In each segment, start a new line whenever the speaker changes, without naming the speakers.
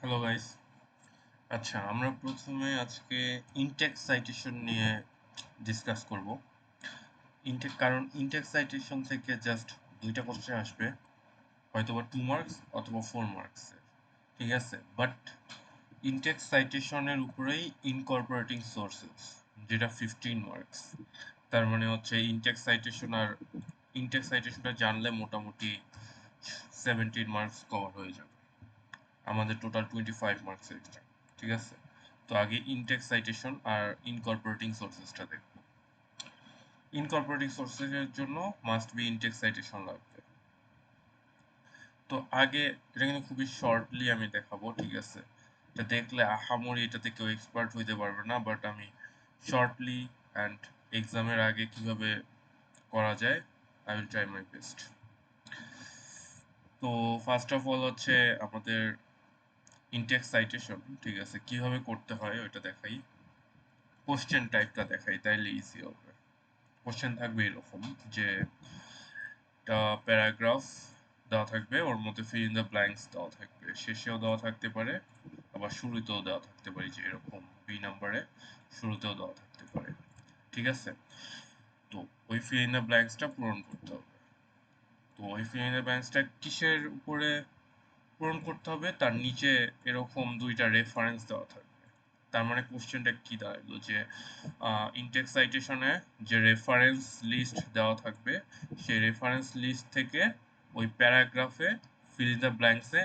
Hello guys. আচ্ছা, আমরা প্রথমে আজকে ইনটেক সাইটেশন নিয়ে ডিসকাস করব। কারণ ইনটেক সাইটেশন থেকে জাস্ট দুইটা কোশ্চেন আসবে, হয়তোবা 2 মার্কস অথবা 4 মার্কস। ঠিক আছে, বাট ইনটেক সাইটেশনের উপরেই ইনকর্পোরেটিং সোর্সেস, যেটা 15 মার্কস। তার মানে হচ্ছে ইনটেক সাইটেশনটা জানলে মোটামুটি 17 মার্কস কভার হয়ে যাবে, আমাদের টোটাল 25 মার্কস এক্সট্রা। ঠিক আছে, তো আগে ইনটেক সাইটেশন আর ইনকর্পোরেটিং সোর্সেসটা দেখব। ইনকর্পোরেটিং সোর্সেসের জন্য মাস্ট বি ইনটেক সাইটেশন লাগবে। তো আগে এটা কিন্তু খুবই শর্টলি আমি দেখাবো, ঠিক আছে? এটা দেখলে আহামরি এটাতে কেউ এক্সপার্ট হইতে পারবে না, বাট আমি শর্টলি অ্যান্ড এক্সামের আগে কিভাবে করা যায় I will try my best. তো ফার্স্ট অফ অল হচ্ছে আমাদের ইনটেক সাইটেশন, ঠিক আছে, কিভাবে করতে হয় ওইটা দেখাই। কোশ্চেন টাইপটা দেখাই, তাইলে ইজি হবে। কোশ্চেন থাকবে এরকম যে একটা প্যারাগ্রাফ দেওয়া থাকবে, ওর মধ্যে ফিল ইন দ্য ব্ল্যাঙ্কস দেওয়া থাকবে, শেষেও দেওয়া থাকতে পারে, আবার শুরুতেও দেওয়া থাকতে পারে, যে এরকম বি নাম্বারে শুরুতেও দেওয়া থাকতে পারে। ঠিক আছে, তো ওই ফিল ইন দ্য ব্ল্যাঙ্কসটা পূরণ করতে হবে। তো ওই ফিল ইন দ্য ব্ল্যাঙ্কসটা কিসের উপরে পূরণ করতে হবে, তার নিচে এরকম দুইটা রেফারেন্স দেওয়া থাকবে। তার মানে কোশ্চেনটা কি দাঁড়ালো যে ইনটেক্স সাইটেশনে যে রেফারেন্স লিস্ট দেওয়া থাকবে, সেই রেফারেন্স লিস্ট থেকে ওই প্যারাগ্রাফে ফিল ইন দ্য ব্ল্যাঙ্কসে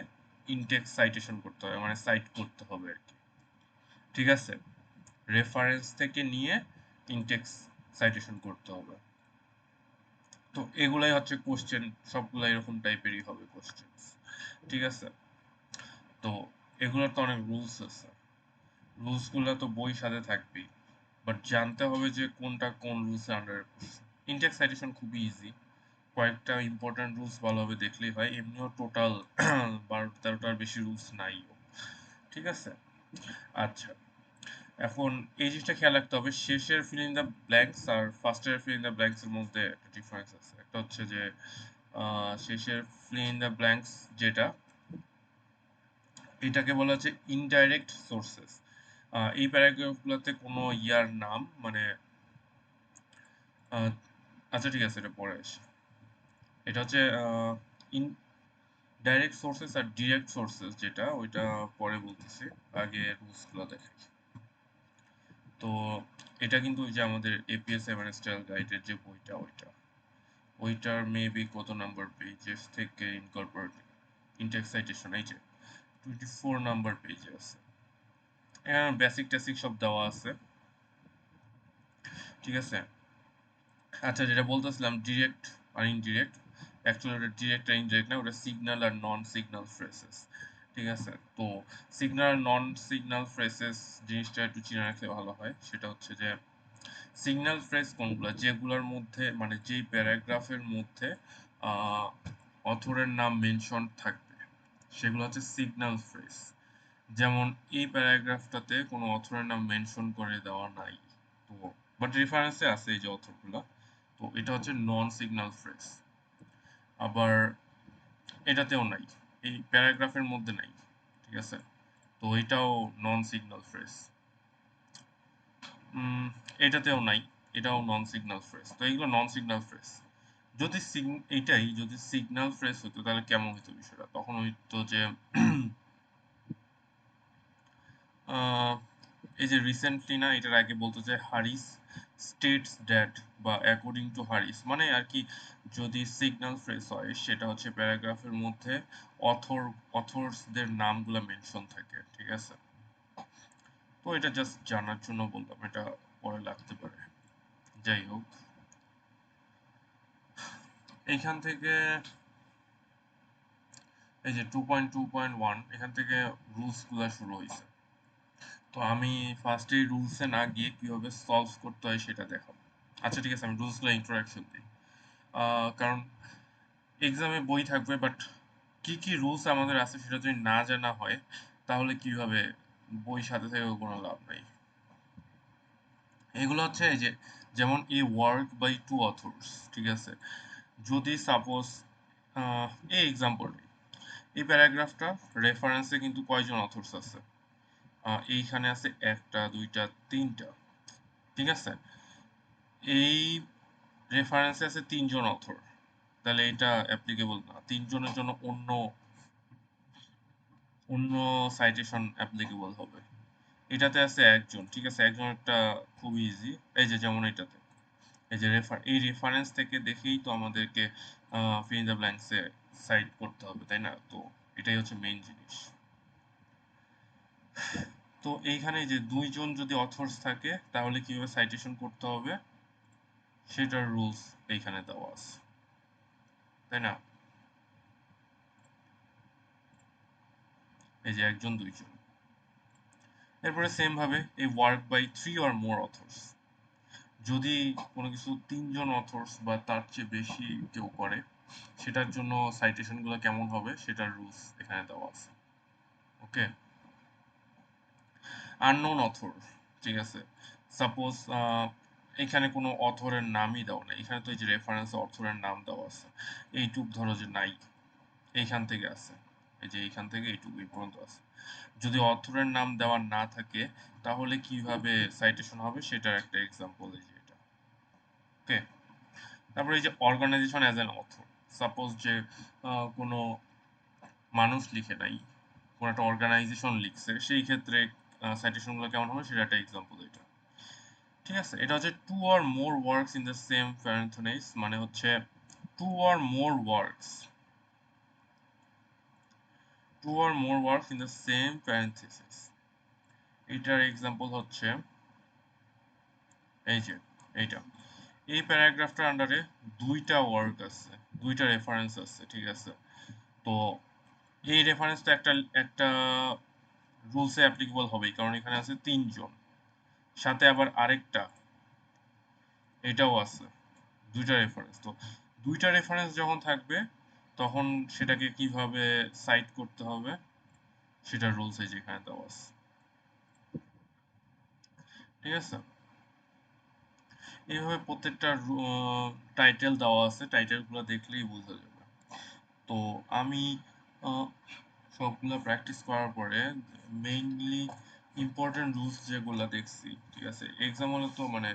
ইনটেক্স সাইটেশন করতে হবে, মানে সাইট করতে হবে আর কি। ঠিক আছে, রেফারেন্স থেকে নিয়ে ইনটেক্স সাইটেশন করতে হবে। তো এগুলাই হচ্ছে কোশ্চেন, সবগুলো এরকম টাইপেরই হবে কোশ্চেন। ঠিক আছে, তো এগুলোর তো অনেক রুলস আছে, রুলসগুলো তো বই সাথে থাকবেই, বাট জানতে হবে যে কোনটা কোন রুলসের আন্ডারে পড়ছে। ইনটেক্স সাইটেশন খুবই ইজি, কয়েকটা ইম্পর্টেন্ট রুলস ভালোভাবে দেখলেই হয়, এমনিও টোটাল 12-13টার বেশি রুলস নাই। ঠিক আছে, আচ্ছা, এখন এই জিনিসটা খেয়াল রাখতে হবে, শেষের ফিল ইন দ্য ব্ল্যাঙ্কস আর ফার্স্টের ফিল ইন দ্য ব্ল্যাঙ্কস এর মধ্যে একটা ডিফারেন্স আছে। একটা হচ্ছে যে শেষের ফিল ইন দ্য ব্ল্যাঙ্কস যেটা, এটাকে বলা হচ্ছে ইনডাইরেক্ট সোর্সেস। এই প্যারাগ্রাফগুলোতে কোনো ইয়ার নাম মানে আচ্ছা ঠিক আছে, এটা পরে আসি। এটা হচ্ছে in direct sources R direct sources, যেটা ওইটা পরে বলতেছি, আগে রুলসগুলো দেখে। তো এটা কিন্তু ওই যে আমাদের এপিএস সেমেস্টার গাইডের যে বইটা, ওইটার মেবি কত নাম্বার পেজেস থেকে ইনকর্পোরেট ইনটেক্স সাইটেশন, এই যে 24 নাম্বার পেজে আছে। এখানে বেসিক টেসিক সব দেওয়া আছে। ঠিক আছে, আচ্ছা, যেটা বলতেছিলাম ডিরেক্ট আর ইনডিরেক্ট, অ্যাকচুয়ালি ওটা ডিরেক্ট আর ইনডিরেক্ট না, ওটা সিগন্যাল আর নন সিগন্যাল ফ্রেসেস। ঠিক আছে, তো সিগন্যাল নন সিগন্যাল ফ্রেসেস জিনিসটা একটু চিনে রাখলে ভালো হয়। সেটা হচ্ছে যে সিগন্যাল ফ্রেস কোনগুলো, যেগুলোর মধ্যে মানে যেই প্যারাগ্রাফের মধ্যে অথরের নাম মেনশন থাকবে, সেগুলো হচ্ছে সিগন্যাল ফ্রেস। যেমন এই প্যারাগ্রাফটাতে কোনো অথরের নাম মেনশন করে দেওয়া নাই, তো বাট রেফারেন্সে আছে এই যে অথরগুলো, তো এটা হচ্ছে নন সিগন্যাল ফ্রেজ। আবার এটাতেও নাই, এই প্যারাগ্রাফের মধ্যে নাই। ঠিক আছে, তো এটাও নন সিগন্যাল ফ্রেজ। এটাতেও নাই, এটাও নন সিগন্যাল ফ্রেজ। তো এইগুলো নন সিগন্যাল ফ্রেজ। যদি এইটাই যদি সিগন্যাল ফ্রেজ হতো তাহলে কেমন হতো বিষয়টা, তখন হইতো যে আহ, এই যে রিসেন্টলি না, এটার আগে বলতো যে হারিস স্টেটস দ্যাট, বা অ্যাকর্ডিং টু হারিস, মানে আর কি, যদি সিগন্যাল ফ্রেজ হয় সেটা হচ্ছে প্যারাগ্রাফের মধ্যে অথরসদের নামগুলো মেনশন থাকে। ঠিক আছে, তো এটা জাস্ট জানার জন্য বললাম, এটা পরে লাগতে পারে। যাই হোক, এইখান থেকে এই যে 2.2.1 এখান থেকে রুলসগুলো শুরু হয়েছে। তো আমি ফার্স্টে রুলসে না গিয়ে কিভাবে সলভ করতে হয় সেটা দেখাবো। আচ্ছা ঠিক আছে, আমি রুলসগুলো ইন্ট্রোডাকশন দিই। কারণ এক্সামে বই থাকবে, বাট কি কি রুলস আমাদের আছে সেটা যদি না জানা হয় তাহলে কিভাবে, বই সাথে থেকেও কোনো লাভ নাই। এগুলো হচ্ছে এই যে, যেমন এই ওয়ার্ক বাই টু অথর্স। ঠিক আছে, যদি সাপোজ এই এক্সাম্পল, এই প্যারাগ্রাফটা রেফারেন্সে কিন্তু কয়জন অথর্স আছে? এইখানে আছে 1টা 2টা 3টা, ঠিক আছে? এই রেফারেন্সে আছে 3জন অথর, তাহলে এটা অ্যাপ্লিকেবল না। 3জনের জন্য অন্য অন্য সাইটেশন অ্যাপ্লিকেবল হবে। এটাতে আছে 1জন, ঠিক আছে? একজনেরটা খুব ইজি, এই যে যেমন এটাতে, এই যে এই রেফারেন্স থেকে দেখেই তো আমাদেরকে ফিল ইন দ্য ব্ল্যাঙ্কসে সাইট করতে হবে, তাই না? তো এটাই হচ্ছে মেইন জিনিস। তো এইখানে যে 2জন যদি অথর্স থাকে তাহলে কিভাবে সাইটেশন করতে হবে সেটার রুলস এইখানে দেওয়া আছে, তাই না? এই যে 1জন 2জন। এরপরে সেম ভাবে এই work by 3 or more authors, যদি কোনো কিছু 3জন অথর্স বা তার চেয়ে বেশি কেউ করে সেটার জন্য সাইটেশনগুলো কেমন হবে সেটার রুলস এখানে দেওয়া আছে। ওকে, আননোন অথর, ঠিক আছে? সাপোজ এখানে কোনো অথরের নামই দেওয়া নেই, এখানে তো এই যে রেফারেন্সে অথরের নাম দেওয়া আছে, এইটুক ধরো যে নাই, এইখান থেকে আছে, এই যে এইখান থেকে এইটুকু এই পর্যন্ত আছে। যদি অথরের নাম দেওয়া না থাকে তাহলে কিভাবে সাইটেশন হবে সেটার একটা এক্সাম্পল এই যে এটা। ওকে, তারপরে এই যে organisation as an author, suppose যে কোনো মানুষ লিখে নাই, কোনো একটা অর্গানাইজেশন লিখছে, সেই ক্ষেত্রে সাইটেশনগুলো কেমন হবে সেটা একটা এক্সাম্পল এটা। ঠিক আছে, এটা হচ্ছে two or more works in the same parenthesis, মানে হচ্ছে two or more works, two or more works in the same parenthesis. এটার এক্সাম্পল হচ্ছে এই যে এইটা, এই প্যারাগ্রাফটার আন্ডারে 2টা ওয়ার্ক আছে, 2টা রেফারেন্স আছে, ঠিক আছে? তো এই রেফারেন্সটা একটা একটা রুলসে অ্যাপ্লিকেবল হবেই, কারণ এখানে আছে 3জন, সাথে আবার আরেকটা এটাও আছে, 2টা রেফারেন্স। তো 2টা রেফারেন্স যখন থাকবে তখন সেটাকে কিভাবে সাইট করতে হবে সেটার রুলস এই যেখানে দেওয়া আছে, ঠিক আছে? এইভাবে প্রত্যেকটা টাইটেল দেওয়া আছে, টাইটেলগুলো দেখলেই বোঝা যাবে। তো আমি আহ, সবগুলো প্র্যাকটিস করার পরে মেইনলি ইম্পর্টেন্ট রুলস যেগুলো দেখছি, ঠিক আছে? এক্সাম হলে তো মানে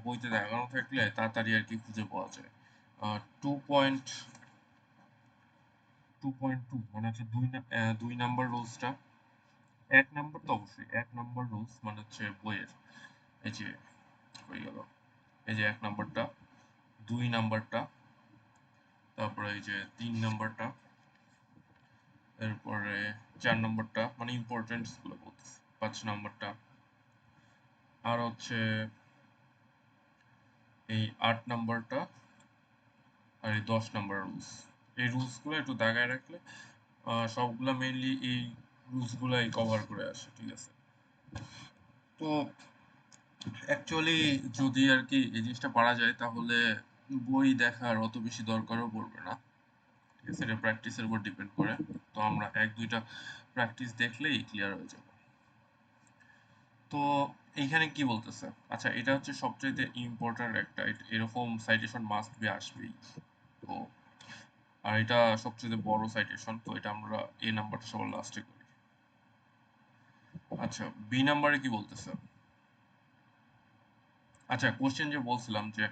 বইতে দেখানো থাকলে তাড়াতাড়ি আর কি খুঁজে পাওয়া যায়। 2.2 মানে হচ্ছে 2 নাম্বার রুলসটা, 1 নাম্বার তো অবশ্যই, 1 নাম্বার রুলস মানে হচ্ছে বইয়ের, এই যে হয়ে গেল, এই যে 1 নাম্বারটা, 2 নাম্বারটা, তারপরে এই যে 3 নাম্বারটা, এরপরে 4 নাম্বারটা মানে ইম্পর্টেন্ট গুলো বলতেছি, 5 নাম্বারটা, আর হচ্ছে এই 8 নাম্বারটা, আর এই 10 নাম্বার রুলস। এই রুলসগুলো একটু দাগায় রাখলে সবগুলা মেইনলি এই রুলসগুলাই কভার করে আসে, ঠিক আছে? তো অ্যাকচুয়ালি যদি আর কি এই জিনিসটা পারা যায় তাহলে বই দেখার অত বেশি দরকারও পড়বে না, ঠিক আছে? এটা প্র্যাকটিসের উপর ডিপেন্ড করে। তো আমরা 1-2টা প্র্যাকটিস দেখলেই ক্লিয়ার হয়ে যাবে। তো এইখানে কি বলতেছে, আচ্ছা এটা হচ্ছে সবচেয়ে ইম্পর্ট্যান্ট একটা, এরকম সাইটেশন মাস্ট বি আসবেই। তো আর এটা সবচেয়ে বড় সাইটেশন, তো এটা আমরা এ নাম্বারটা সবার লাস্টে করি। আচ্ছা, বি নাম্বারে কি বলতেছে? আচ্ছা, কোশ্চেন যে বলছিলাম যে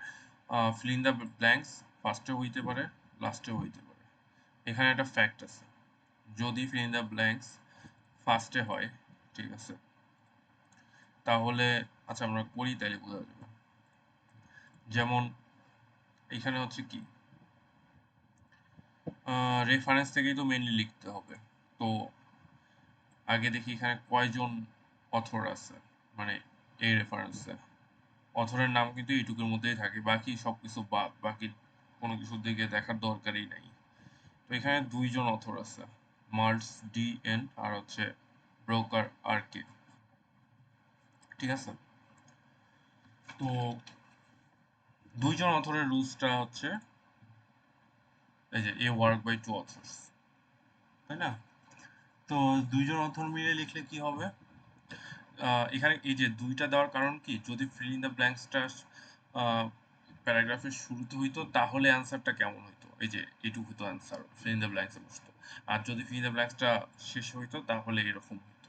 ফিল ইন দ্য ব্ল্যাঙ্কস ফার্স্টেও হইতে পারে, লাস্টেও হইতে পারে। এখানে একটা ফ্যাক্ট আছে, যদি ফিল ইন দ্য ব্ল্যাঙ্কস ফার্স্টে হয়, ঠিক আছে, তাহলে আচ্ছা আমরা করি তাইলে বোঝা যাবে। যেমন এখানে হচ্ছে কি, রেফারেন্স থেকেই তো মেইনলি লিখতে হবে। তো আগে দেখি এখানে কয়জন অথর আছে, মানে এই রেফারেন্সে অথরের নাম কিন্তু এইটুকুর মধ্যেই থাকে, বাকি সবকিছু বাদ, বাকি কোনো কিছুর দিকে দেখার দরকারই নাই। তো এখানে 2জন অথর আছে, মার্লস ডি এন আর হচ্ছে ব্রোকার আর কে, ঠিক আছে? তো 2জন অথরের রুলসটা হচ্ছে এই যে এ ওয়ার্ক বাই 2 অথর্স, তাই না? তো 2জন অথর মিলে লিখলে কি হবে? এখানে এই যে 2টা দেওয়ার কারণ কি, যদি ফিল ইন দ্য ব্ল্যাঙ্কসটা প্যারাগ্রাফের শুরুতে হইতো তাহলে অ্যান্সারটা কেমন হইতো, এই যে এইটুকু হতো অ্যান্সার, ফিল ইন দ্য ব্ল্যাঙ্কসে বসতো। আর যদি ফিল ইন দ্য ব্ল্যাঙ্কসটা শেষ হইতো তাহলে এরকম হইতো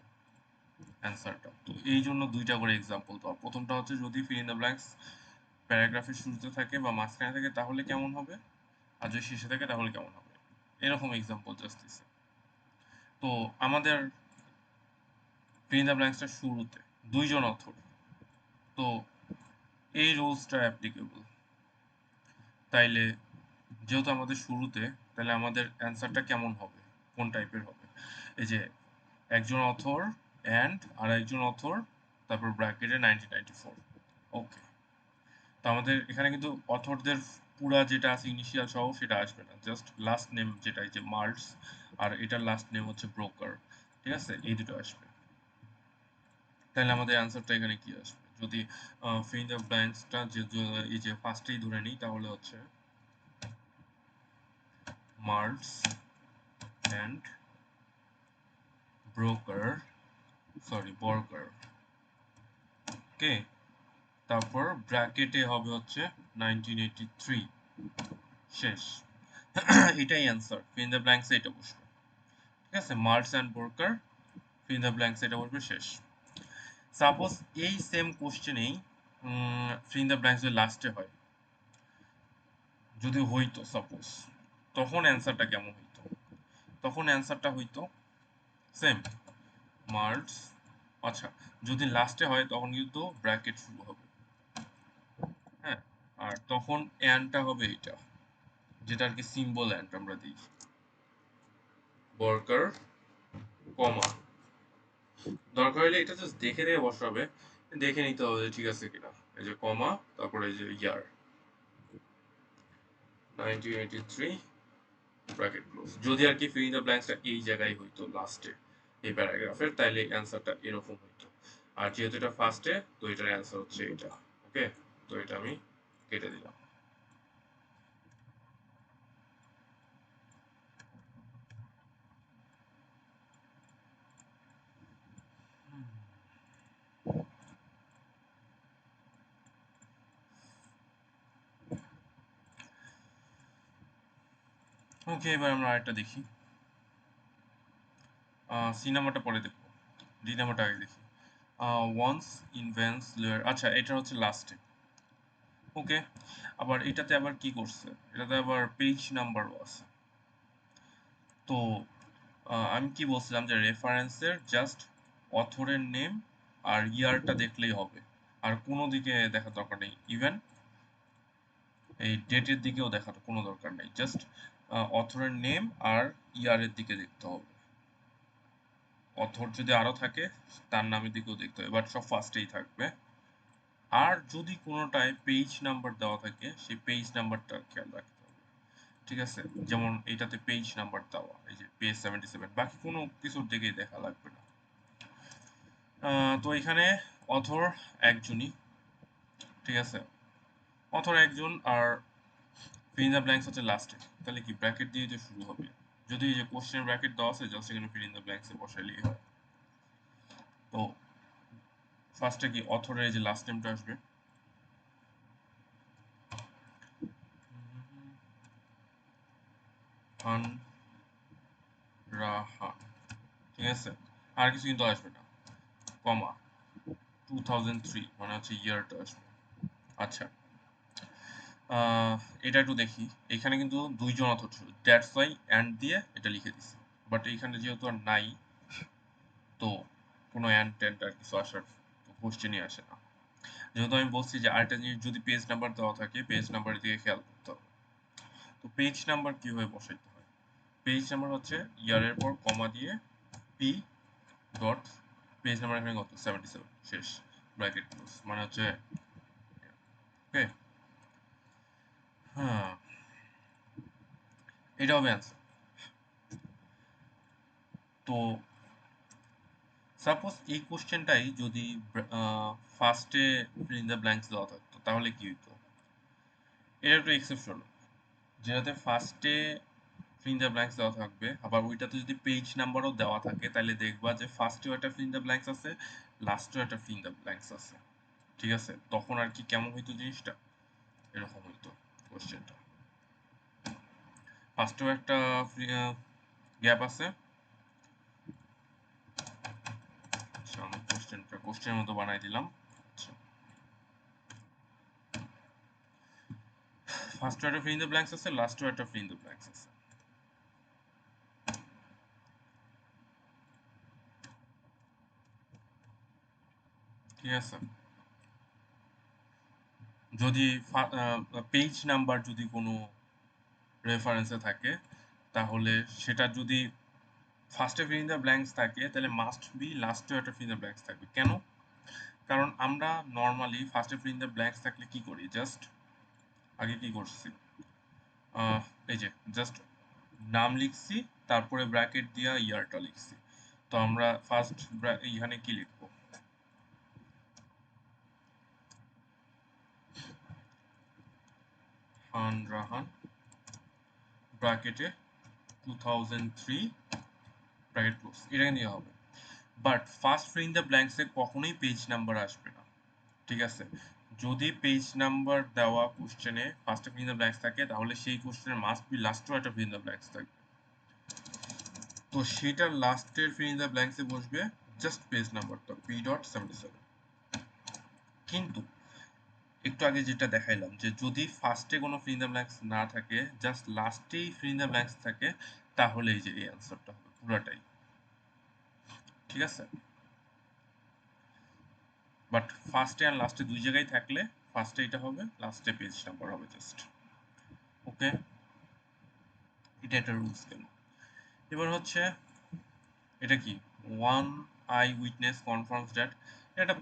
অ্যান্সারটা। তো এই জন্য দুইটা করে এক্সাম্পল দেওয়া। প্রথমটা হচ্ছে যদি ফিল ইন দ্য ব্ল্যাঙ্কস প্যারাগ্রাফের শুরুতে থাকে বা মাঝখানে থাকে তাহলে কেমন হবে, আর যদি শেষে থাকে তাহলে কেমন হবে, এরকম এক্সাম্পল জাস্ট দিছে। তো আমাদের ফিল ইন দ্য ব্ল্যাঙ্কসটা শুরুতে দুইজন অথর, তো এই রুলসটা অ্যাপ্লিকেবল। তাইলে যেহেতু আমাদের শুরুতে, তাহলে আমাদের অ্যান্সারটা কেমন হবে, কোন টাইপের হবে, এই যে একজন অথর অ্যান্ড আর একজন অথর, তারপর ব্র্যাকেটে 1994। ওকে, তো আমাদের এখানে কিন্তু অথরদের পুরা যেটা আছে ইনিশিয়াল সহ সেটা আসবে না, জাস্ট লাস্ট নেম যেটা, এই যে মার্লস, আর এটার লাস্ট নেম হচ্ছে ব্রোকার, ঠিক আছে, এই দুটো আসবে। তাহলে আমাদের অ্যান্সারটা এখানে কি আসবে, যদি ফিল ইন দ্য ব্ল্যাঙ্কসটা এই যে ফার্স্টেই ধরে নিই, তাহলে হচ্ছে মার্লস অ্যান্ড বর্কার, ওকে, তারপর ব্র্যাকেটে হবে হচ্ছে 1983, শেষ। এটাই অ্যান্সার, ফিল ইন দ্য ব্ল্যাঙ্কসে এটা বসবে, ঠিক আছে, Marles and Barker, fill in the ব্ল্যাঙ্কসে এটা বসবে, শেষ। সাপোজ এই সেম কোশ্চেনেই ফিল ইন দ্য ব্ল্যাঙ্কস লাস্টে হয়, যদি হইতো সাপোজ, তখন অ্যান্সারটা কেমন হইতো, তখন অ্যান্সারটা হইতো সেম মার্লস, আচ্ছা যদি লাস্টে হয় তখন কিন্তু ব্র্যাকেট শুরু হবে, হ্যাঁ, আর তখন অ্যানটা হবে এটা, যেটা আর কি সিম্বল অ্যান্ড আমরা দিই, বর্কার কমা, দরকার হলে এটা জাস্ট দেখে দিয়ে বসাবে, দেখে নিতে হবে ঠিক আছে কিনা, এই যে কমা, তারপরে এই যে ইয়ার 1983 ব্র্যাকেট ক্লোজ। যদি আর কি ফিল ইন দ্য ব্ল্যাঙ্কসটা এই জায়গায় হইতো লাস্টে এই প্যারাগ্রাফের, তাইলে অ্যান্সারটা এরকম হইতো। আর যেহেতু এটা ফার্স্টে, তো এটার অ্যান্সার হচ্ছে এটা, ওকে, তো এটা আমি কেটে দিলাম। ওকে, এবার আমরা আরেকটা দেখি, সি নাম্বারটা পরে দেখবো, ডি নাম্বারটা আগে দেখি। ওয়ান্স ইনভেন্টস লেয়ার, আচ্ছা এটা হচ্ছে লাস্টে, ওকে। আবার এটাতে আবার কি করছে, এটাতে আবার পেজ নাম্বারও আছে। তো আমি কি বলছিলাম যে রেফারেন্সের জাস্ট অথরের নেম আর ইয়ারটা দেখলেই হবে, আর কোনো দিকে দেখার দরকার নেই, ইভেন এই ডেটের দিকেও দেখার কোনো দরকার নেই, জাস্ট অথরের নেম আর ইয়ারের দিকে দেখতে হবে। অথর যদি আরো থাকে তার নামের দিকেও দেখতে হবে, বাট সব ফার্স্টেই থাকবে। আর যদি কোনোটায় পেজ নাম্বার দেওয়া থাকে সেই পেজ নাম্বারটা খেয়াল রাখতে হবে, ঠিক আছে, যেমন এইটাতে পেজ নাম্বার দেওয়া, এই যে পেজ 77, বাকি কোনো কিছুর দিকেই দেখা লাগবে না। তো এখানে অথর একজনই, ঠিক আছে, অথর একজন, আর ফিল ইন দ্য ব্ল্যাঙ্কস হচ্ছে লাস্টে, তাহলে কি ব্র্যাকেট দিয়ে যে শুরু হবে, যদি এই যে কোশ্চেন ব্র্যাকেট দেওয়া আছে জাস্ট এখানে ফিল ইন দ্য ব্ল্যাঙ্কসে বসাইলেই হয়। তো ফার্স্টে কি অথরের যে লাস্ট নেমটা আসবে, খান রাহান, ঠিক আছে, আর কিছু কিন্তু আসবে না, কমা 2003 মানে হচ্ছে ইয়ারটা আসবে। আচ্ছা, এটা একটু দেখি, এখানে কিন্তু দুইজন অথর ছিল, দ্যাটস ওয়াই অ্যান্ড দিয়ে এটা লিখে দিছি, বাট এখানে যেহেতু আর নাই, তো কোনো অ্যান্ড ট্যান্ড আর কিছু আসার কোশ্চেনই আসে না। যেহেতু আমি বলছি যে আরেকটা জিনিস, যদি পেজ নাম্বার দেওয়া থাকে পেজ নাম্বারের দিকে খেয়াল করতে হবে। তো পেজ নাম্বার কিভাবে বসাইতে হয়, পেজ নাম্বার হচ্ছে ইয়ারের পর কমা দিয়ে পি ডট, পেজ নাম্বার এখানে কত 77, শেষ, ব্র্যাকেট ক্লোজ, মানে হচ্ছে ওকে, হ্যাঁ, এটা হবে অ্যান্সার। তো সাপোজ এই কোশ্চেনটাই যদি ফার্স্টে ফিল ইন দ্য ব্ল্যাঙ্কস দেওয়া থাকতো তাহলে কি হইতো, এটা একটু এক্সেপশন, যেটাতে ফার্স্টে ফিল ইন দ্য ব্ল্যাঙ্কস দেওয়া থাকবে, আবার ওইটাতে যদি পেজ নাম্বারও দেওয়া থাকে তাহলে দেখবা যে ফার্স্টেও একটা ফিল ইন দ্য ব্ল্যাঙ্কস আছে, লাস্টেও একটা ফিল ইন দ্য ব্ল্যাঙ্কস আছে, ঠিক আছে, তখন আর কি কেমন হইতো জিনিসটা, এরকম হইতো কোশ্চেনটা। ফার্স্টেও একটা গ্যাপ আছে। আচ্ছা আমি কোশ্চেনের মতো বানাই দিলাম। আচ্ছা ফার্স্ট একটা ফিল ইন দ্য ব্ল্যাঙ্কস আছে, লাস্টেও একটা ফিল ইন দ্য ব্ল্যাঙ্কস আছে। ঠিক আছে, যদি পেজ নাম্বার যদি কোনো রেফারেন্সে থাকে তাহলে সেটা যদি ফার্স্টে ফিল ইন দ্য ব্ল্যাঙ্কস থাকে তাহলে মাস্ট বি লাস্টেও একটা ফিল ইন দ্য ব্ল্যাঙ্কস থাকবে। কেন? কারণ আমরা নর্মালি ফার্স্টে ফিল ইন দ্য ব্ল্যাঙ্কস থাকলে কি করি, জাস্ট আগে কি করছি, এই যে জাস্ট নাম লিখছি, তারপরে ব্র্যাকেট দিয়া ইয়ারটা লিখছি। তো আমরা ফার্স্ট এখানে কি লিখবো, খান রাহান ব্র্যাকেটে 2003 ব্র্যাকেট ক্লোজ, এটা নিয়ে হবে। But first fill in the ব্ল্যাঙ্কসে কখনোই পেজ নাম্বার আসবে না। ঠিক আছে, যদি পেজ নাম্বার দেওয়া কোশ্চেনে ফার্স্টে ফিল ইন দ্য ব্ল্যাঙ্কস থাকে তাহলে সেই কোশ্চেনের মাস্ট বি লাস্টেও একটা ফিল ইন দ্য ব্ল্যাঙ্কস থাকবে। তো সেটার লাস্টের ফিল ইন দ্য ব্ল্যাঙ্কসে বসবে জাস্ট পেজ নাম্বারটা p.77। কিন্তু একটু আগে যেটা দেখাইলাম যে যদি ফার্স্টে কোনো ফিল ইন দ্য ব্ল্যাঙ্কস না থাকে, জাস্ট লাস্টেই ফিল ইন দ্য ব্ল্যাঙ্কস থাকে, তাহলে এই যে এই অ্যান্সারটা হবে পুরাটাই। ঠিক আছে, বাট ফার্স্টে আর লাস্টে দুই জায়গায় থাকলে ফার্স্টে এটা হবে, লাস্টে পেজ নাম্বার হবে জাস্ট। ওকে, এটা একটা রুলস গেল। এবার হচ্ছে এটা কি, one I witness confirms that, এটা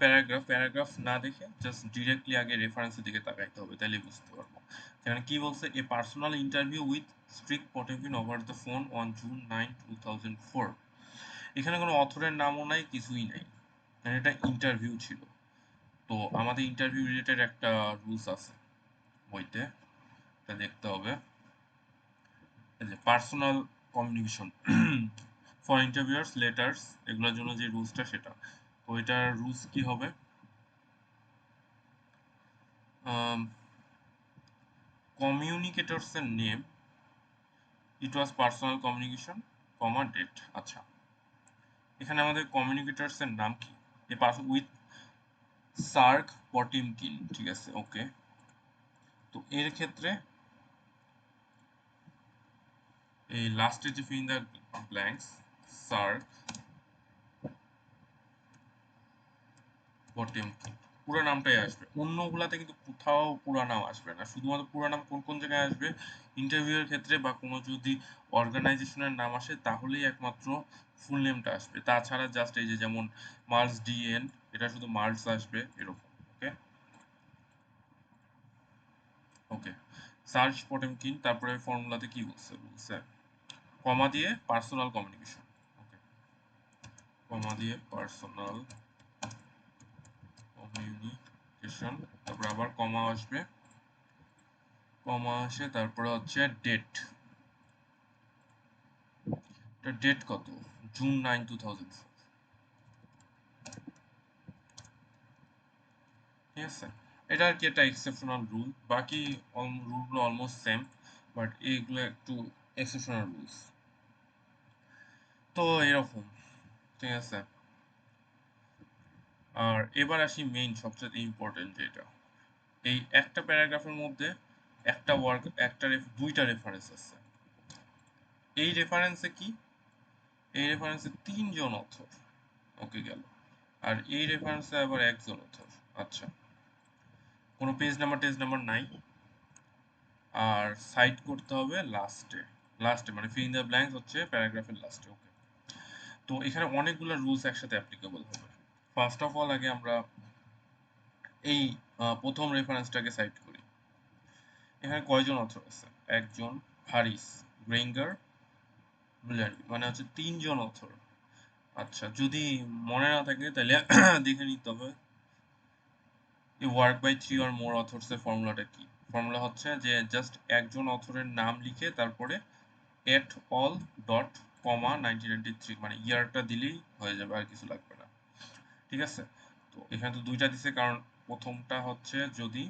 প্যারাগ্রাফ না দেখে জাস্ট ডিরেক্টলি আগে রেফারেন্সের দিকে তাকাইতে হবে, তাহলে বুঝতে পারবো। এখানে কি বলছে, a personal interview with Strick Potevin over the phone on June 9, 2004। এখানে কোনো অথরের নামও নাই, কিছুই নাই, মানে এটা ইন্টারভিউ ছিল। তো আমাদের ইন্টারভিউ রিলেটেড একটা রুলস আছে বইতে, এটা দেখতে হবে। এই যে পার্সোনাল কমিউনিকেশন ফর ইন্টারভিউয়ার্স লেটার্স, এগুলোর জন্য যে রুলসটা সেটা। তো এটার রুলস কি হবে, কমিউনিকেটরস এর name, it was personal communication, comma date. আচ্ছা, এখানে আমাদের কমিউনিকেটরস এর নাম কি, a pass with Sark Potemkin. ঠিক আছে, ওকে। তো এর ক্ষেত্রে এই লাস্টে যে fill in the blanks, Sark Potemkin, পুরো নামটাই আসবে, অন্যগুলাতে কিন্তু কোথাও পুরো নাম আসবে না। শুধুমাত্র পুরো নাম কোন কোন জায়গায় আসবে, ইন্টারভিউয়ের ক্ষেত্রে বা কোনো যদি অর্গানাইজেশনের নাম আসে তাহলেই একমাত্র ফুল নেমটা আসবে। তাছাড়া জাস্ট এই যে যেমন মার্স ডিএন, এটা শুধু মার্স আসবে এরকম। ওকে ওকে, সার্চ পটেমকিন, তারপরে ফর্মুলাতে কি বলছে, কমা দিয়ে পার্সোনাল কমিউনিকেশন। ওকে, কমা দিয়ে পার্সোনাল কমিউনিকেশন, তারপরে আবার কমা আসবে, কমা আসে, তারপরে হচ্ছে ডেট, ডেট কত, জুন 9, 2004। ঠিক আছে, এটা আর কি একটা এক্সেপশনাল রুল, বাকি রুলগুলো অলমোস্ট সেম, বাট এইগুলো একটু এক্সেপশনাল রুলস। তো এরকম, ঠিক আছে। আর এবার আসি মেইন সবচেয়ে ইম্পর্টেন্ট যেটা, এই একটা প্যারাগ্রাফের মধ্যে একটা ওয়ার্ক, দুইটা রেফারেন্স আছে। এই রেফারেন্সে কি, এই রেফারেন্সে তিনজন অথর, ওকে গেল। আর এই রেফারেন্সে আবার একজন অথর। আচ্ছা, কোনো পেজ নাম্বার টেজ নাম্বার নাই, আর সাইট করতে হবে লাস্টে, মানে ফিল ইন দ্য ব্ল্যাঙ্কস হচ্ছে প্যারাগ্রাফের লাস্টে। ওকে, তো এখানে অনেকগুলো রুলস একসাথে অ্যাপ্লিকেবল হবে। ফার্স্ট অফ অল আগে আমরা এই প্রথম রেফারেন্সটাকে সাইট করি। এখানে কয়জন অথর আছে, একজন, হারিস, গ্রেঙ্গার, বুলারি, মানে হচ্ছে তিনজন অথর। আচ্ছা, যদি মনে না থাকে তাহলে দেখে নিতে হবে এই ওয়ার্ক বাই 3 অর মোর অথরস এর ফর্মুলাটা কি। ফর্মুলা হচ্ছে যে জাস্ট একজন অথরের নাম লিখে তারপরে এট অল ডট কমা 1993, মানে ইয়ারটা দিলেই হয়ে যাবে, আর কিছু লাগবে না। ঠিক আছে, তো এখানে তো দুইটা দিছে, কারণ প্রথমটা হচ্ছে যদি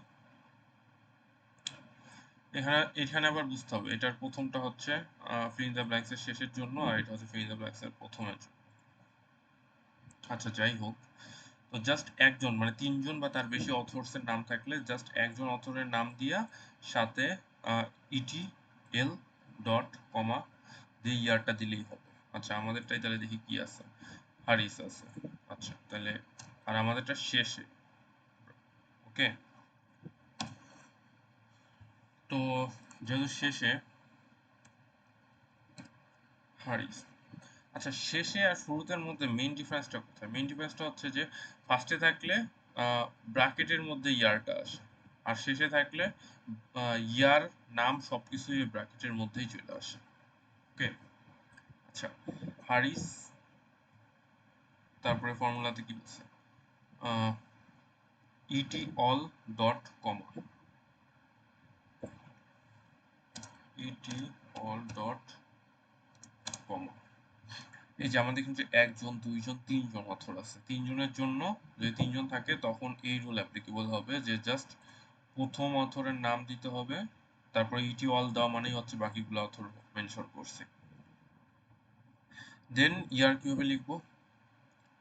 এখানে আবার বুঝতে হবে এটার প্রথমটা হচ্ছে ফিল ইন দ্য ব্ল্যাঙ্কস এর শেষের জন্য, আর এটা হচ্ছে ফিল ইন দ্য ব্ল্যাঙ্কস এর প্রথমের জন্য। আচ্ছা যাই হোক, তো জাস্ট একজন মানে তিনজন বা তার বেশি অথর্স এর নাম থাকলে জাস্ট একজন অথরের নাম দিয়া সাথে ইটি এল ডট কমা দিয়ে ইয়ারটা দিলেই হবে। আচ্ছা আমাদেরটাই তাহলে দেখি কি আছে, হারিস আছে। আচ্ছা তাহলে আর আমাদেরটা শেষে, ওকে। তো যেহেতু শেষে হারিস, আচ্ছা শেষে আর শুরুতের মধ্যে মেইন ডিফারেন্সটা কোথায়? মেইন ডিফারেন্সটা হচ্ছে যে ফার্স্টে থাকলে ব্র্যাকেটের মধ্যে ইয়ারটা আসে, আর শেষে থাকলে ইয়ার নাম সবকিছুই ব্র্যাকেটের মধ্যেই চলে আসে, ওকে। আচ্ছা হারিস, তারপরে ফর্মুলাতে কি বলছে, ইটি অল ডট কমা, ইটি অল ডট কমা। এই যে আমাদের কিন্তু একজন দুইজন তিনজন অথর আছে, তিনজনের জন্য যদি তিনজন থাকে তখন এই রুল অ্যাপ্লিকেবল হবে যে জাস্ট প্রথম অথরের নাম দিতে হবে, তারপরে ইটি অল দেওয়া মানেই হচ্ছে বাকিগুলো অথর মেনশন করছে। দেন ইয়ার কিভাবে লিখবো,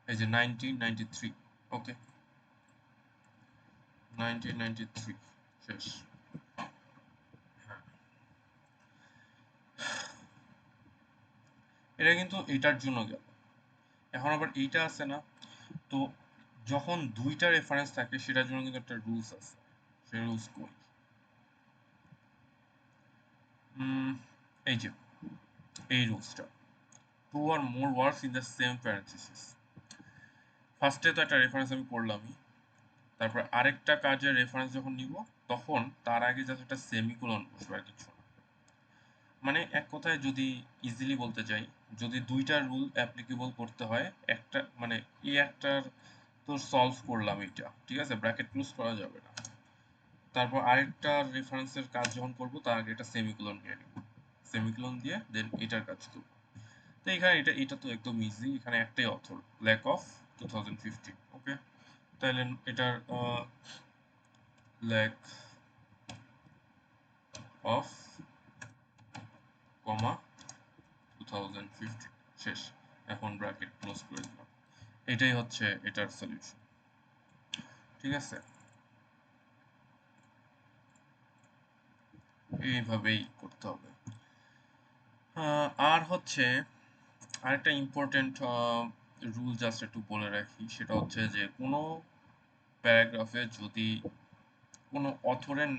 এই যে 1993, ওকে 1993 শেষ। এটা কিন্তু এটার জন্য গেল। এখন আবার এইটা আছে না, তো যখন দুইটা রেফারেন্স থাকে সেটার জন্য কিন্তু একটা রুলস আছে, সেই রুলস কই, এই যে এই রুলসটা, two or more words in the same parenthesis. ফার্স্টে তো একটা রেফারেন্স আমি করলামই, তারপর আরেকটা কাজের রেফারেন্স যখন নিব তখন তার আগে জাস্ট একটা সেমিকোলন বসবে আর কিছু না। মানে এক কথায় যদি ইজিলি বলতে চাই, যদি দুইটা রুল অ্যাপ্লিকেবল করতে হয়, একটা মানে এই একটার তো সলভ করলাম এটা, ঠিক আছে, ব্র্যাকেট ক্লোজ করা যাবে না, তারপর আরেকটা রেফারেন্সের কাজ যখন করব তার আগে একটা সেমিকোলন দিয়ে নিব, সেমিকোলন দিয়ে দেন এটার কাজ করব। তো এখানে এটা তো একদম ইজি, এখানে একটাই অথর, ল্যাক অফ 2015, ওকে। তাহলে এটার ল্যাক অফ কমা 2015 শেষ, এখন ব্র্যাকেট ক্লোজ করে দিলাম। এটাই হচ্ছে এটার সলিউশন, ঠিক আছে। এইভাবেই করতে হবে। আর হচ্ছে আরেকটা ইম্পর্টেন্ট রুল জাস্ট একটু বলে রাখি, সেটা হচ্ছে যে কোনো প্যারাগ্রাফে যদি কোনো অথরের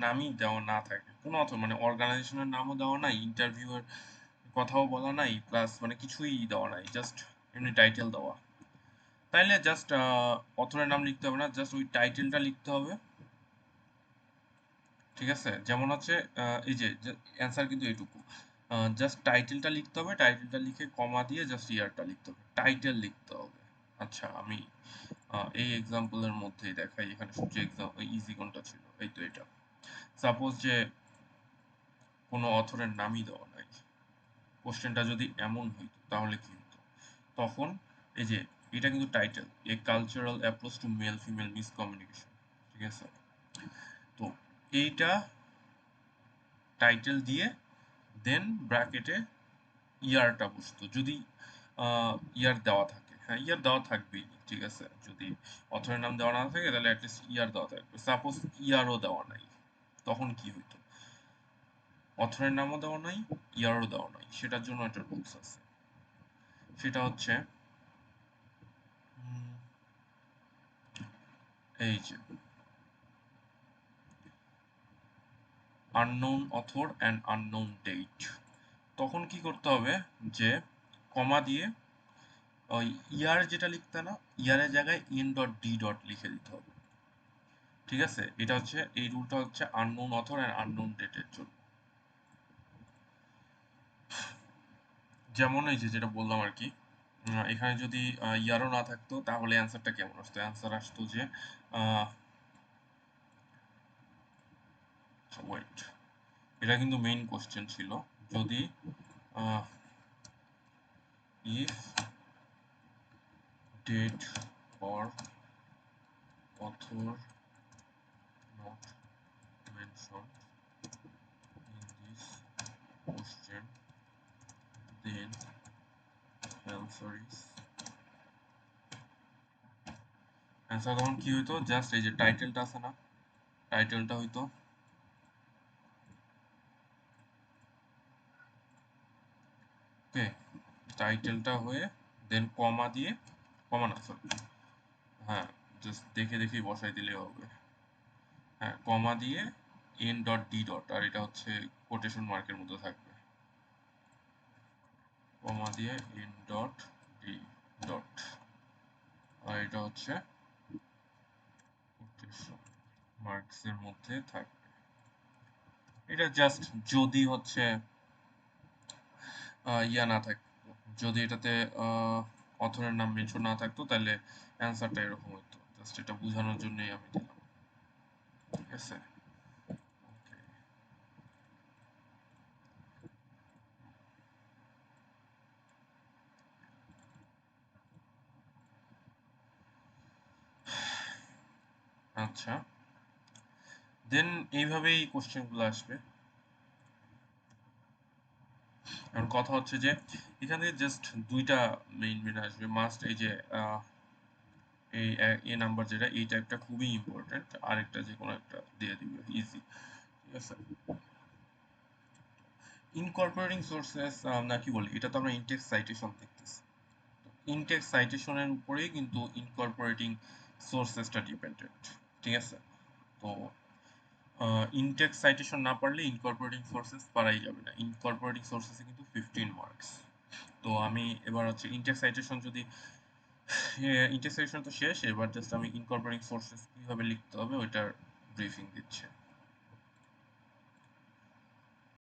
নামই দেওয়া না থাকে, কোনো অথর মানে অর্গানাইজেশনের নামও দেওয়া নাই, ইন্টারভিউয়ের কথাও বলা নাই, প্লাস মানে কিছুই দেওয়া নাই, জাস্ট এমনি টাইটেল দেওয়া, তাইলে জাস্ট অথরের নাম লিখতে হবে না, জাস্ট ওই টাইটেলটা লিখতে হবে, ঠিক আছে। যেমন হচ্ছে এই যে অ্যান্সার কিন্তু এইটুকু, জাস্ট টাইটেলটা লিখতে হবে, টাইটেলটা লিখে কমা দিয়ে জাস্ট ইয়ারটা লিখতে হবে, টাইটেল লিখতে হবে। আচ্ছা আমি এই এক্সাম্পলের মধ্যেই দেখাই, এখানে সবচেয়ে এক্সাম ইজি কোনটা ছিল, এই তো এটা। সাপোজ যে কোনো অথরের নামই দেওয়া নাই, কোশ্চেনটা যদি এমন হইতো তাহলে কি হতো, তখন এই যে এটা কিন্তু title, a cultural approach to male female miscommunication, ঠিক আছে। তো এইটা টাইটেল দিয়ে দেন ব্র্যাকেটে ইয়ারটা বসতো, যদি ইয়ার দেওয়া থাকে, হ্যাঁ ইয়ার দেওয়া থাকবেই, ঠিক আছে। যদি অথরের নাম দেওয়া না থাকে তাহলে অ্যাটলিস্ট ইয়ার দেওয়া থাকবে। সাপোজ ইয়ারও দেওয়া নাই, তখন কি হইতো, অথরের নামও দেওয়া নাই, ইয়ারও দেওয়া নাই, সেটার জন্য একটা রুলস আছে, সেটা হচ্ছে এই যে unknown author and unknown date. তখন কি করতে হবে যে কমা দিয়ে ওই ইয়ার যেটা লিখতে না, ইয়ারের জায়গায় এন ডট ডি ডট লিখে দিতে হবে, ঠিক আছে। এটা হচ্ছে এই রুলটা হচ্ছে আননোন অথর অ্যান্ড আননোন ডেটের জন্য। যেমন এই যে যেটা বললাম আর কি, এখানে যদি ইয়ারও না থাকতো তাহলে অ্যান্সারটা কেমন আসতো, অ্যান্সার আসতো যে ওয়েট, এটা কিন্তু মেইন কোশ্চেন ছিল, যদি if date or author not mentioned question then answer is answer তখন কি হইতো, জাস্ট এই যে টাইটেলটা আছে না, টাইটেলটা হইতো ওকে, টাইটেলটা হয়ে দেন কমা দিয়ে, কমা না সরি, হ্যাঁ জাস্ট দেখে দেখেই বসাই দিলে হবে, হ্যাঁ কমা দিয়ে এন ডট ডি ডট, আর এটা হচ্ছে কোটেশন মার্কের মধ্যে থাকবে, কমা দিয়ে এন ডট ডি ডট, আর এটা হচ্ছে কোটেশন মার্কসের মধ্যে থাকবে। এটা জাস্ট যদি হচ্ছে ইয়া না থাকতো, যদি এটাতে অথরের নাম মেনশন না থাকতো তাহলে অ্যান্সারটা এরকম হতো, জাস্ট এটা বোঝানোর জন্যই আমি দিলাম, ঠিক আছে। Okay. আচ্ছা, দেন এইভাবেই কোশ্চেনগুলো আসবে। এখন কথা হচ্ছে যে এখানে জাস্ট দুইটা মেইন আসবে মাস্ট, এই যে এই এ নাম্বার যেটা, এই টাইপটা খুবই ইম্পর্টেন্ট, আরেকটা যে কোনো একটা দিয়ে দিবে ইজি, ঠিক আছে। ইনকর্পোরেটিং সোর্সেস না কি বলি, এটা তো আমরা ইনটেক্সট সাইটেশন দেখতেছি, ইনটেক্সট সাইটেশনের উপরেই কিন্তু ইনকর্পোরেটিং সোর্সেসটা ডিপেন্ডেন্ট, ঠিক আছে। তো ইনটেক্সট সাইটেশন না পারলে ইনকর্পোরেটিং সোর্সেস পারাই যাবে না, ইনকর্পোরেটিং সোর্সেসে কিন্তু 15 মার্কস। তো আমি এবার হচ্ছে ইনটেক্সট সাইটেশন যদি, ইনটেক্সট সাইটেশন তো শেষ, এবার জাস্ট আমি ইনকর্পোরেটিং সোর্সেস কিভাবে লিখতে হবে ওইটার ব্রিফিং দিচ্ছে।